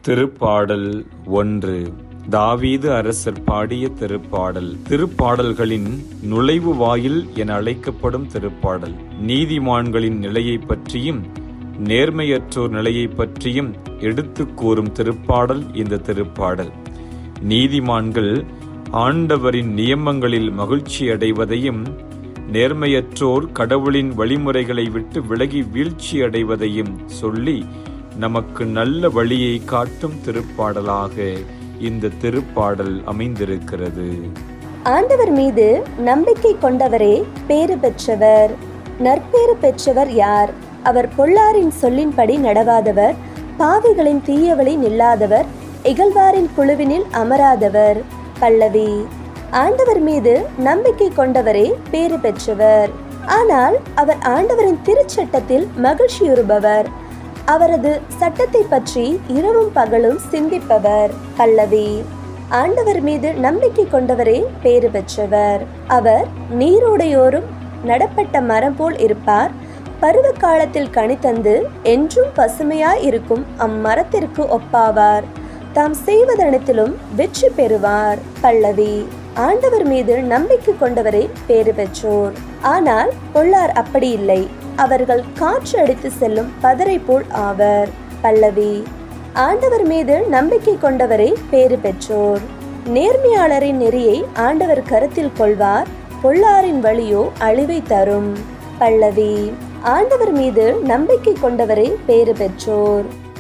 திருப்பாடல் 1. தாவீது அரசர் பாடிய திருப்பாடல். திருப்பாடல்களின் நுழைவு வாயில் என அழைக்கப்படும் திருப்பாடல். நீதிமான்களின் நிலையை பற்றியும் நேர்மையற்றோர் நிலையை பற்றியும் எடுத்து கூறும் திருப்பாடல் இந்த திருப்பாடல். நீதிமான்கள் ஆண்டவரின் நியமங்களில் மகிழ்ச்சி அடைவதையும், நேர்மையற்றோர் கடவுளின் வழிமுறைகளை விட்டு விலகி வீழ்ச்சி அடைவதையும் சொல்லி நமக்கு நல்ல வழியை காட்டும் திருப்பாடலாக இந்த திருப்பாடல் அமைந்திருக்கிறது. ஆண்டவர் மீது நம்பிக்கை கொண்டவரே பேறு பெற்றவர். நற்பேறு பெற்றவர் யார்? அவர் பொல்லாரின் சொல்லின்படி நடவாதவர், பாவிகளின் தீயவழி நில்லாதவர், இகழ்வாரின் குழுவினில் அமராதவர். பல்லவி. ஆண்டவர் மீது நம்பிக்கை கொண்டவரே பேறு பெற்றவர். ஆனால் அவர் ஆண்டவரின் திருச்சட்டத்தில் மகிழ்ச்சியுறுபவர். அவரது சட்டத்தை பற்றி இரவும் பகலும் சிந்திப்பவர். பல்லவி. ஆண்டவர் மீது நம்பிக்கை கொண்டவரே பேறு பெற்றவர். அவர் நீரோடையோரும் நடப்பட்ட மரம் போல் இருப்பார். பருவ காலத்தில் கனி தந்து என்றும் பசுமையாய் இருக்கும் அம்மரத்திற்கு ஒப்பாவார். தாம் செய்வதனத்திலும் வெற்றி பெறுவார். பல்லவி. ஆண்டவர் மீது நம்பிக்கை கொண்டவரே பேறு பெற்றோர். ஆனால் பொல்லார் அப்படி இல்லை. அவர்கள் காற்று அடித்து செல்லும் பதரை போல் ஆவர். பல்லவி. ஆண்டவர் மீது நம்பிக்கை கொண்டவரே பேறு பெற்றோர். நேர்மையாளரின் நெறியை ஆண்டவர் கருத்தில் கொள்வார். பொல்லாரின் வழியோ அழிவை தரும். பல்லவி. ஆண்டவர் மீது நம்பிக்கை கொண்டவரே பேறு பெற்றோர்.